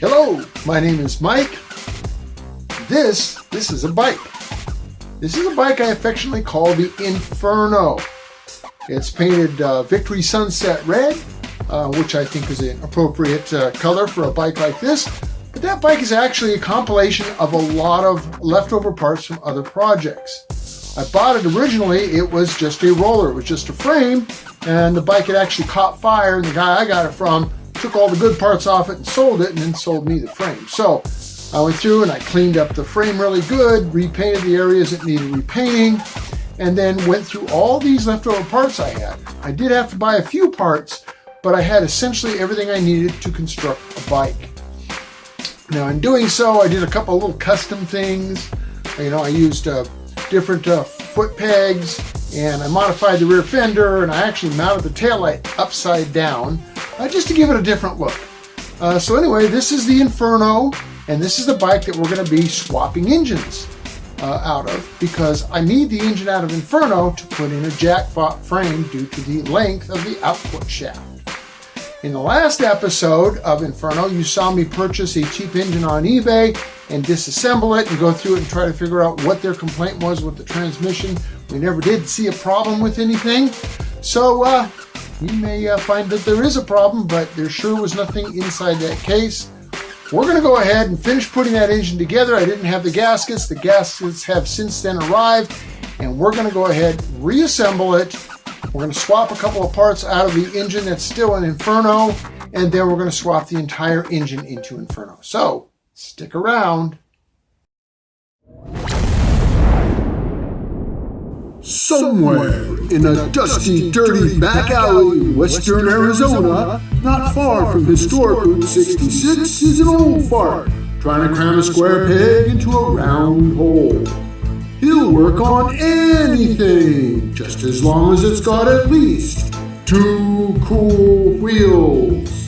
Hello, my name is Mike. This is a bike. This is a bike I affectionately call the Inferno. It's painted Victory Sunset Red, which I think is an appropriate color for a bike like this. But that bike is actually a compilation of a lot of leftover parts from other projects. I bought it originally, it was just a roller, it was just a frame, and the bike had actually caught fire, and the guy I got it from took all the good parts off it and sold it, and then sold me the frame. So I went through and I cleaned up the frame really good, repainted the areas that needed repainting, and then went through all these leftover parts I had. I did have to buy a few parts, but I had essentially everything I needed to construct a bike. Now in doing so, I did a couple of little custom things. I used different foot pegs, and I modified the rear fender, and I actually mounted the taillight upside down just to give it a different look. So anyway, this is the Inferno, and this is the bike that we're going to be swapping engines out of, because I need the engine out of Inferno to put in a jackpot frame due to the length of the output shaft. In the last episode of Inferno, you saw me purchase a cheap engine on eBay and disassemble it and go through it and try to figure out what their complaint was with the transmission. We never did see a problem with anything. So you may find that there is a problem, but there sure was nothing inside that case. We're going to go ahead and finish putting that engine together. I didn't have the gaskets. The gaskets have since then arrived, and we're going to go ahead, reassemble it. We're going to swap a couple of parts out of the engine that's still in Inferno, and then we're going to swap the entire engine into Inferno. So, stick around. Somewhere in a dusty, dirty back alley in western Arizona, not far from historic Route 66, is an old fart trying to cram a square peg into a round hole. He'll work on anything, just as long as it's got at least 2 cool wheels.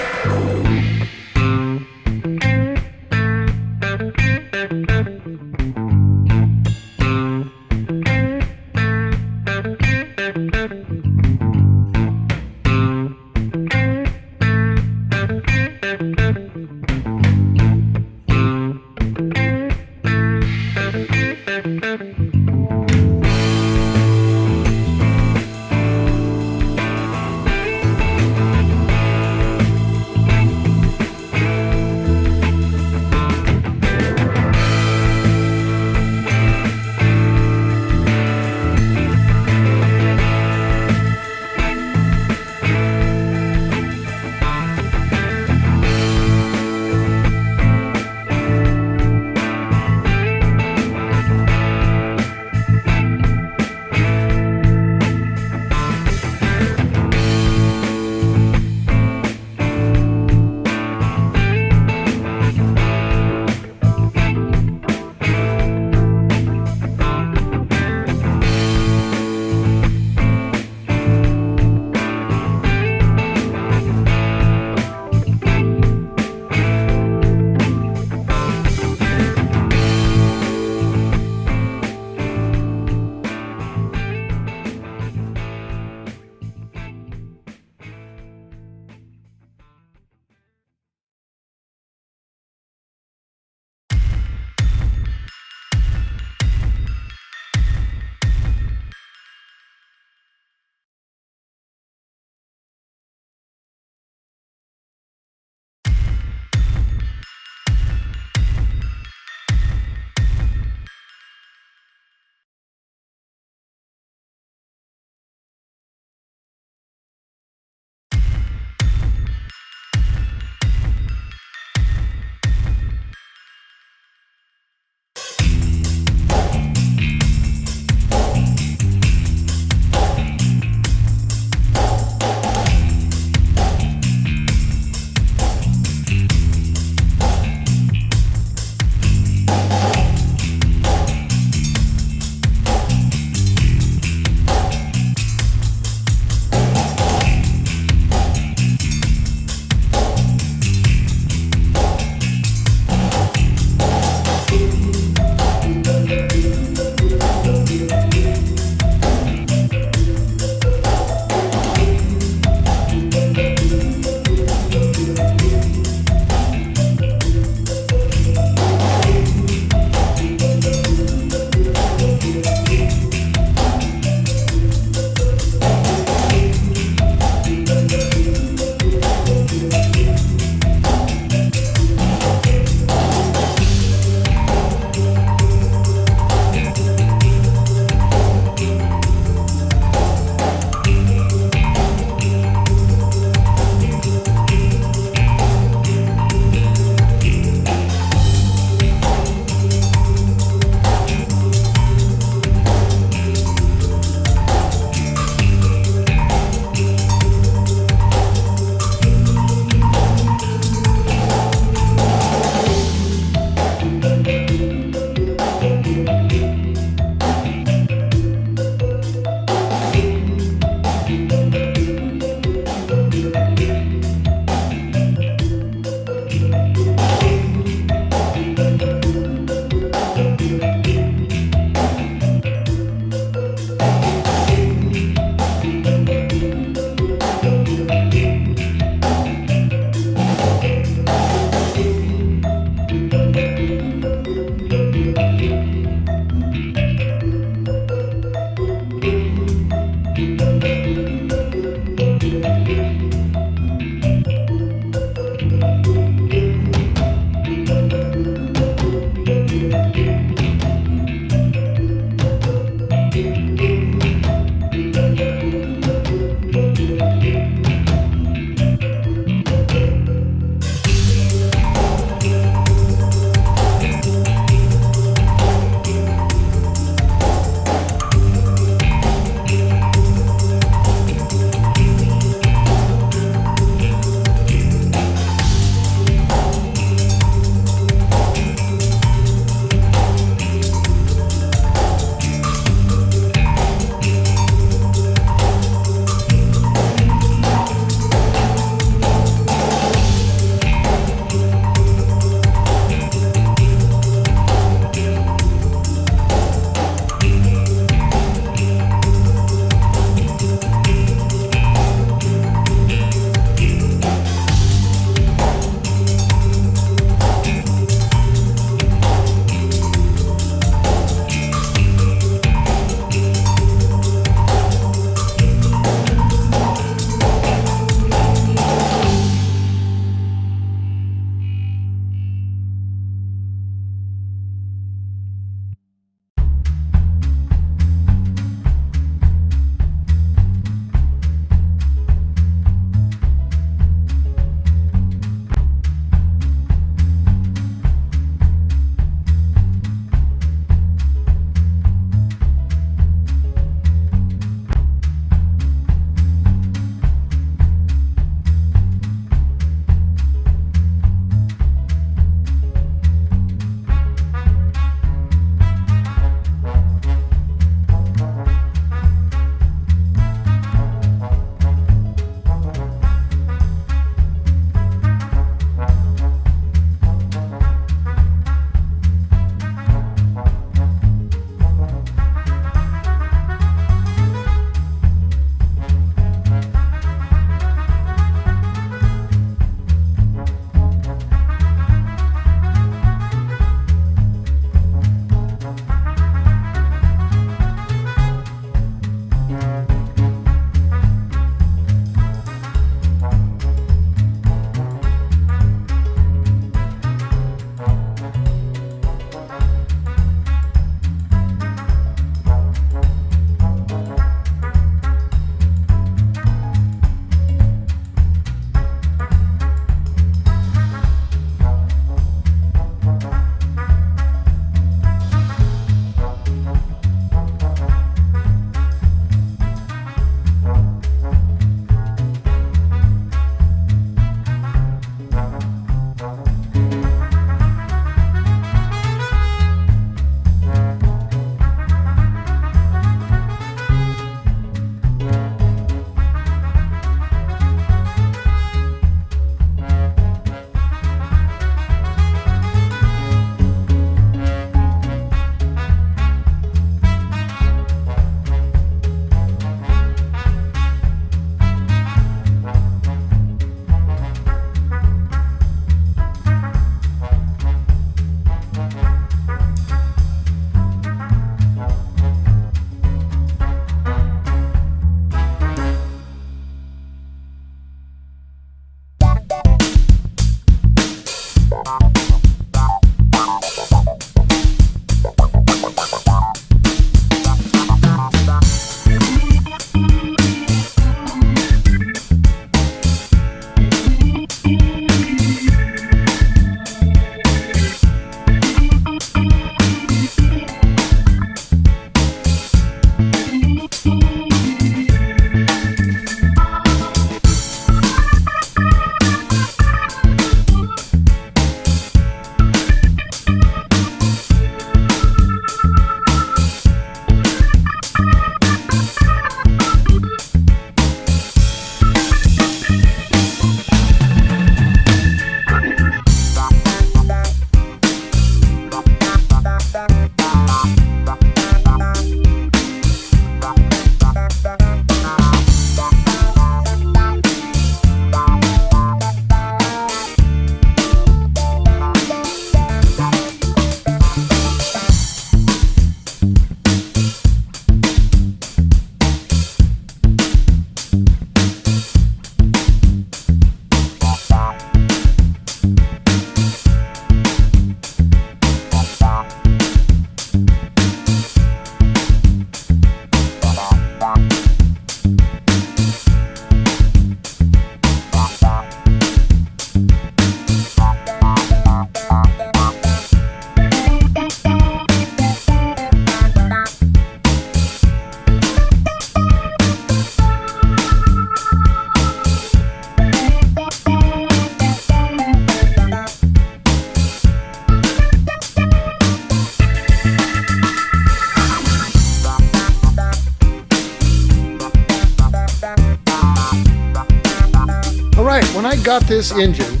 got this engine,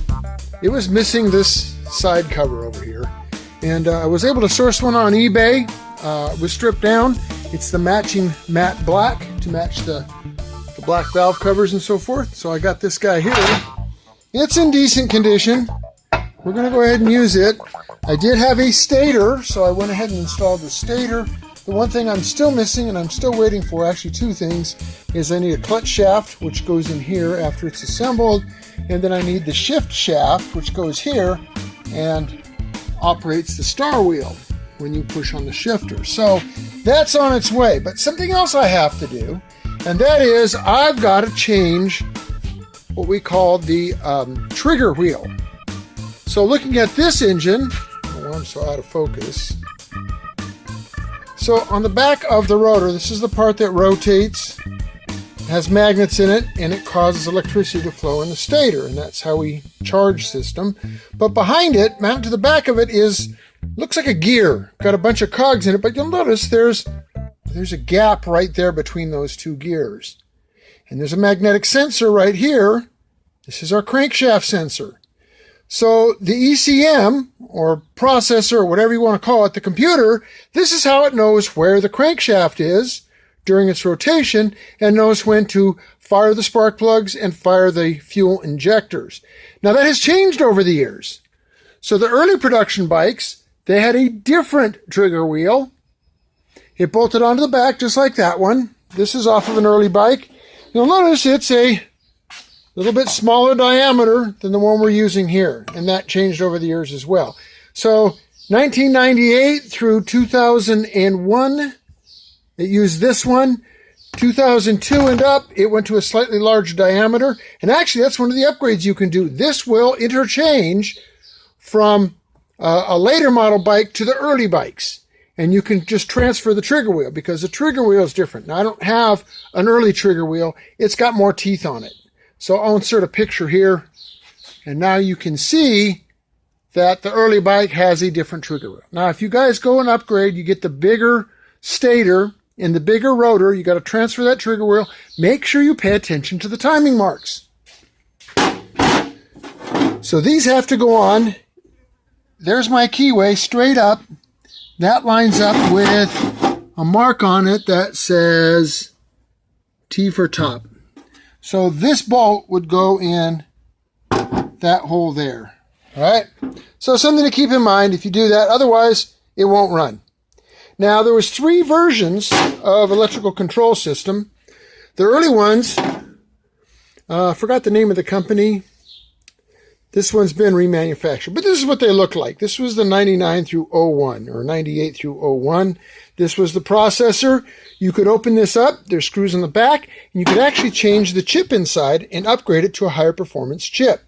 it was missing this side cover over here. And I was able to source one on eBay. It was stripped down. It's the matching matte black to match the black valve covers and so forth. So I got this guy here. It's in decent condition. We're going to go ahead and use it. I did have a stator, so I went ahead and installed the stator. The one thing I'm still missing, and I'm still waiting for, actually two things, is I need a clutch shaft, which goes in here after it's assembled, and then I need the shift shaft, which goes here and operates the star wheel when you push on the shifter. So that's on its way. But something else I have to do, and that is I've got to change what we call the trigger wheel. So looking at this engine, oh, I'm so out of focus. So on the back of the rotor, this is the part that rotates, has magnets in it, and it causes electricity to flow in the stator, and that's how we charge system. But behind it, mounted to the back of it, looks like a gear. Got a bunch of cogs in it, but you'll notice there's a gap right there between those two gears. And there's a magnetic sensor right here. This is our crankshaft sensor. So the ECM, or processor, or whatever you want to call it, the computer, this is how it knows where the crankshaft is during its rotation and knows when to fire the spark plugs and fire the fuel injectors. Now that has changed over the years. So the early production bikes, they had a different trigger wheel. It bolted onto the back just like that one. This is off of an early bike. You'll notice it's a little bit smaller diameter than the one we're using here, and that changed over the years as well. So 1998 through 2001, it used this one. 2002 and up, it went to a slightly larger diameter, and actually that's one of the upgrades you can do. This will interchange from a later model bike to the early bikes, and you can just transfer the trigger wheel because the trigger wheel is different. Now I don't have an early trigger wheel. It's got more teeth on it. So I'll insert a picture here, and now you can see that the early bike has a different trigger wheel. Now, if you guys go and upgrade, you get the bigger stator and the bigger rotor. You got to transfer that trigger wheel. Make sure you pay attention to the timing marks. So these have to go on. There's my keyway straight up. That lines up with a mark on it that says T for top. So this bolt would go in that hole there, all right? So something to keep in mind if you do that, otherwise it won't run. Now there was 3 versions of electrical control system. The early ones, I forgot the name of the company. This one's been remanufactured, but this is what they look like. This was the 99 through 01, or 98 through 01. This was the processor. You could open this up. There's screws in the back, and you could actually change the chip inside and upgrade it to a higher performance chip.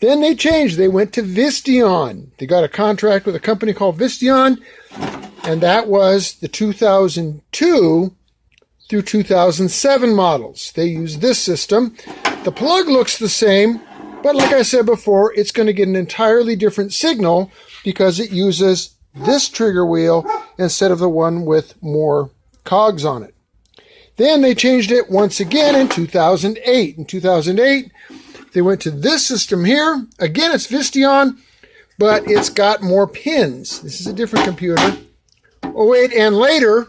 Then they changed. They went to Visteon. They got a contract with a company called Visteon, and that was the 2002 through 2007 models. They used this system. The plug looks the same, but like I said before, it's going to get an entirely different signal because it uses this trigger wheel instead of the one with more cogs on it. Then they changed it once again in 2008. In 2008, they went to this system here. Again, it's Visteon, but it's got more pins. This is a different computer. 08 and later,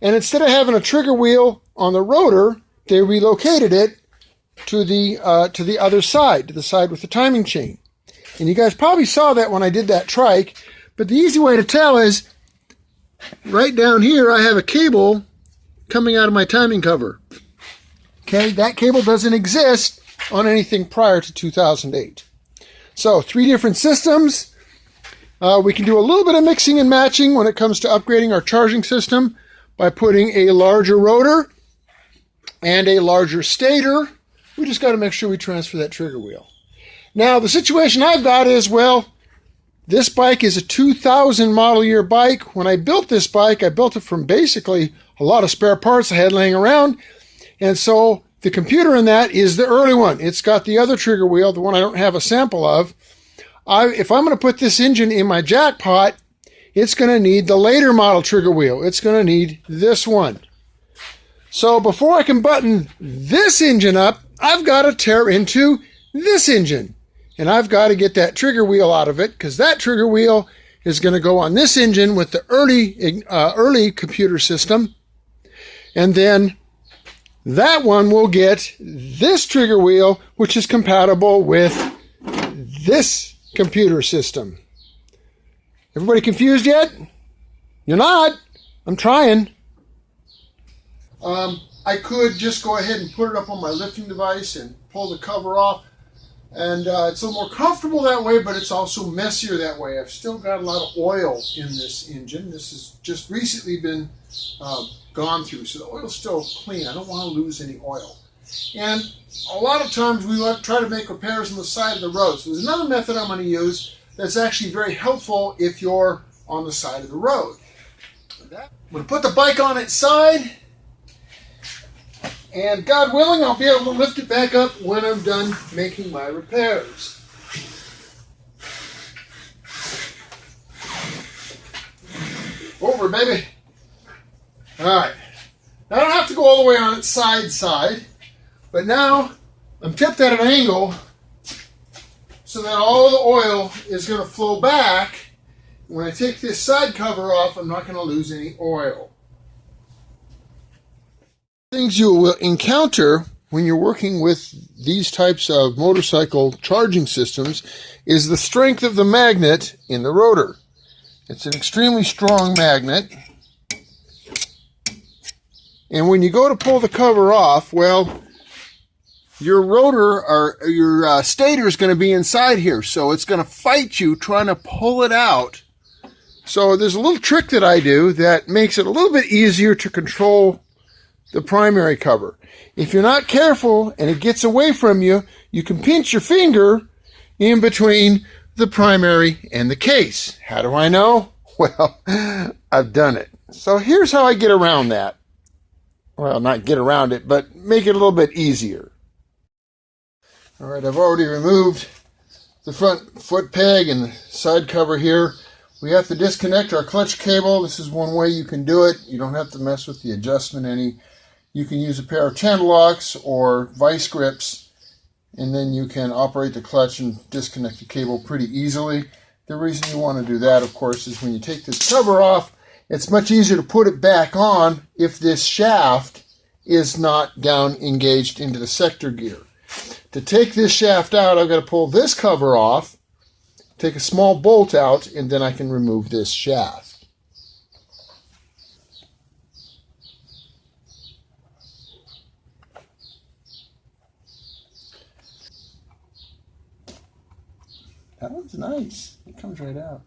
and instead of having a trigger wheel on the rotor, they relocated it to the other side, to the side with the timing chain. And you guys probably saw that when I did that trike, but the easy way to tell is right down here I have a cable coming out of my timing cover. Okay, that cable doesn't exist on anything prior to 2008. So 3 different systems. We can do a little bit of mixing and matching when it comes to upgrading our charging system by putting a larger rotor and a larger stator. We just got to make sure we transfer that trigger wheel. Now, the situation I've got is, well, this bike is a 2000 model year bike. When I built this bike, I built it from basically a lot of spare parts I had laying around. And so the computer in that is the early one. It's got the other trigger wheel, the one I don't have a sample of. If I'm going to put this engine in my jackpot, it's going to need the later model trigger wheel. It's going to need this one. So before I can button this engine up, I've got to tear into this engine. And I've got to get that trigger wheel out of it, because that trigger wheel is going to go on this engine with the early computer system. And then that one will get this trigger wheel, which is compatible with this computer system. Everybody confused yet? You're not. I'm trying. I could just go ahead and put it up on my lifting device and pull the cover off. And it's a little more comfortable that way, but it's also messier that way. I've still got a lot of oil in this engine. This has just recently been gone through, so the oil's still clean. I don't want to lose any oil. And a lot of times we try to make repairs on the side of the road. So there's another method I'm going to use that's actually very helpful if you're on the side of the road. I'm going to put the bike on its side. And God willing, I'll be able to lift it back up when I'm done making my repairs. Over, baby. All right. Now I don't have to go all the way on its side, but now I'm tipped at an angle so that all the oil is going to flow back. When I take this side cover off, I'm not going to lose any oil. Things you will encounter when you're working with these types of motorcycle charging systems is the strength of the magnet in the rotor. It's an extremely strong magnet. And when you go to pull the cover off, well, your rotor or your stator is going to be inside here. So it's going to fight you trying to pull it out. So there's a little trick that I do that makes it a little bit easier to control the primary cover. If you're not careful and it gets away from you, you can pinch your finger in between the primary and the case. How do I know? Well, I've done it. So here's how I get around that. Well, not get around it, but make it a little bit easier. All right, I've already removed the front foot peg and the side cover here. We have to disconnect our clutch cable. This is one way you can do it. You don't have to mess with the adjustment any. You can use a pair of channel locks or vice grips, and then you can operate the clutch and disconnect the cable pretty easily. The reason you want to do that, of course, is when you take this cover off, it's much easier to put it back on if this shaft is not down engaged into the sector gear. To take this shaft out, I've got to pull this cover off, take a small bolt out, and then I can remove this shaft. That one's nice. It comes right out.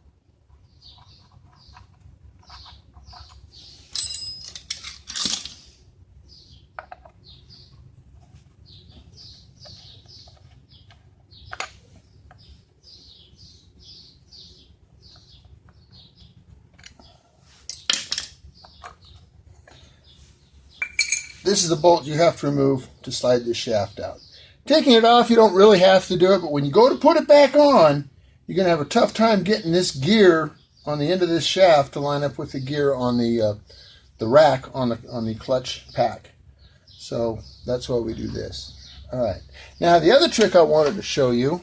This is the bolt you have to remove to slide this shaft out. Taking it off, you don't really have to do it, but when you go to put it back on, you're going to have a tough time getting this gear on the end of this shaft to line up with the gear on the rack on the clutch pack. So that's why we do this. All right. Now the other trick I wanted to show you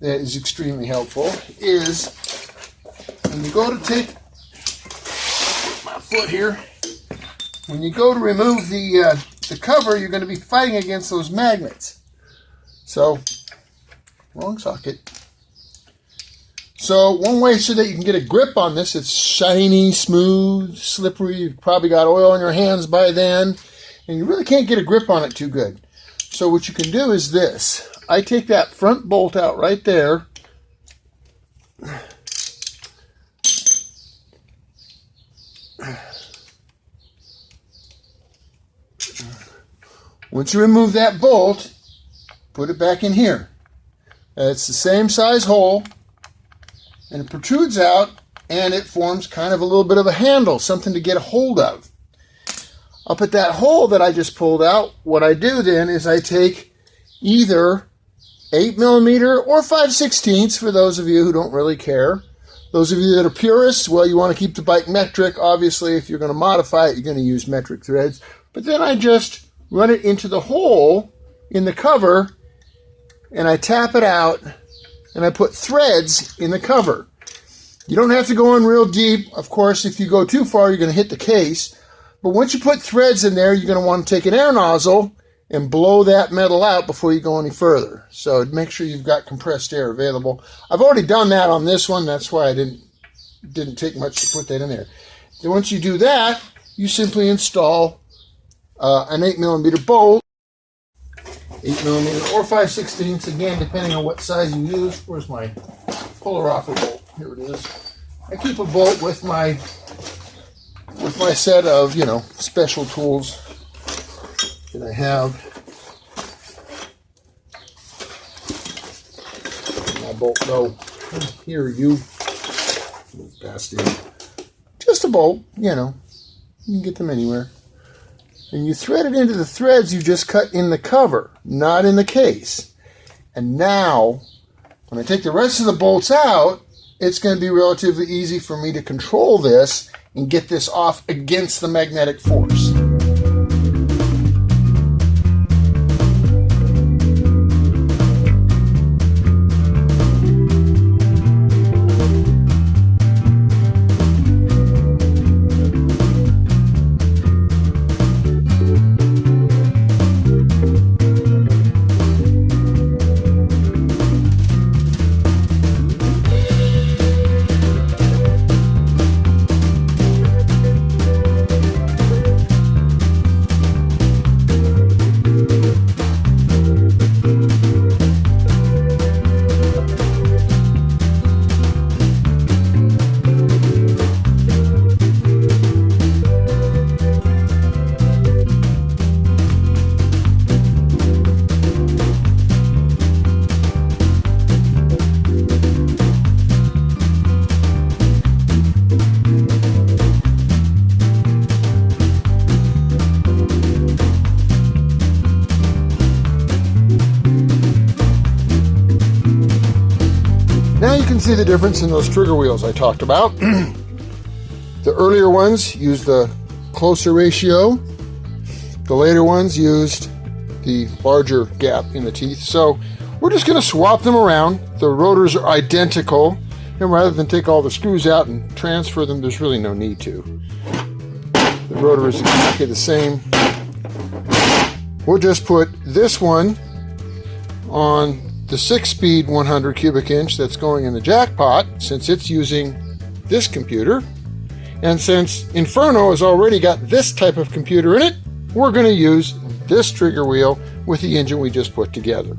that is extremely helpful is when you go to take my foot here, when you go to remove the cover, you're going to be fighting against those magnets. So, wrong socket. So, one way so that you can get a grip on this, it's shiny, smooth, slippery. You've probably got oil on your hands by then, and you really can't get a grip on it too good. So, what you can do is this. I take that front bolt out right there. Once you remove that bolt, put it back in here. It's the same size hole, and it protrudes out, and it forms kind of a little bit of a handle, something to get a hold of. Up at that hole that I just pulled out, what I do then is I take either 8mm or 5/16 for those of you who don't really care. Those of you that are purists, well, you want to keep the bike metric. Obviously, if you're going to modify it, you're going to use metric threads. But then I just run it into the hole in the cover, and I tap it out, and I put threads in the cover. You don't have to go in real deep. Of course, if you go too far, you're going to hit the case. But once you put threads in there, you're going to want to take an air nozzle and blow that metal out before you go any further. So make sure you've got compressed air available. I've already done that on this one. That's why I didn't take much to put that in there. Then once you do that, you simply install an 8mm bolt, 8mm or 5/16, again, depending on what size you use. Where's my puller offer bolt? Here it is. I keep a bolt with my set of, special tools that I have. My bolt go. Here, you bastard. Just a bolt, you can get them anywhere. And you thread it into the threads you just cut in the cover, not in the case. And now, when I take the rest of the bolts out, it's going to be relatively easy for me to control this and get this off against the magnetic force. Now you can see the difference in those trigger wheels I talked about. The earlier ones used the closer ratio. The later ones used the larger gap in the teeth. So we're just going to swap them around. The rotors are identical. And rather than take all the screws out and transfer them, there's really no need to. The rotor is exactly the same. We'll just put this one on the 6-speed 100 cubic inch that's going in the jackpot, since it's using this computer. And since Inferno has already got this type of computer in it, we're going to use this trigger wheel with the engine we just put together.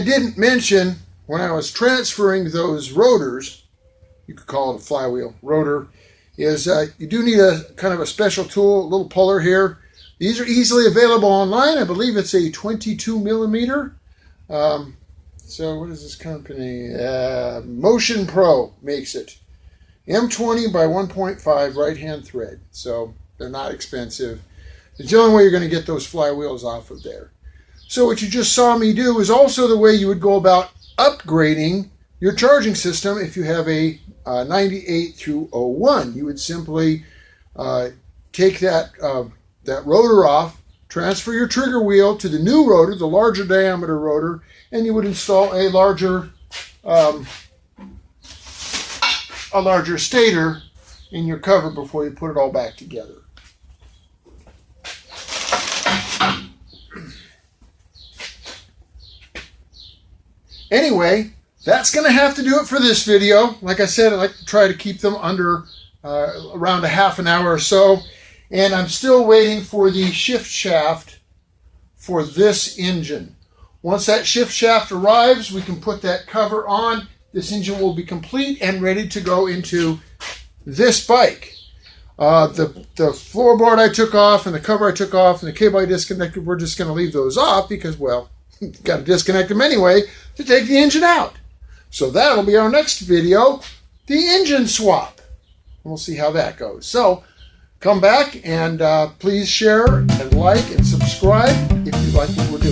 I didn't mention when I was transferring those rotors, you could call it a flywheel rotor, is you do need a kind of a special tool, a little puller here. These are easily available online. I believe it's a 22 millimeter. So what is this company? Motion Pro makes it. M20 by 1.5 right-hand thread. So they're not expensive. It's the only way you're going to get those flywheels off of there. So what you just saw me do is also the way you would go about upgrading your charging system if you have a 98 through 01. You would simply take that rotor off, transfer your trigger wheel to the new rotor, the larger diameter rotor, and you would install a larger stator in your cover before you put it all back together. Anyway, that's going to have to do it for this video. Like I said, I like to try to keep them under around a half an hour or so. And I'm still waiting for the shift shaft for this engine. Once that shift shaft arrives, we can put that cover on. This engine will be complete and ready to go into this bike. The floorboard I took off and the cover I took off and the cable I disconnected, we're just going to leave those off because, well, got to disconnect them anyway to take the engine out. So that'll be our next video, the engine swap. We'll see how that goes. So come back and please share and like and subscribe if you like what we're doing.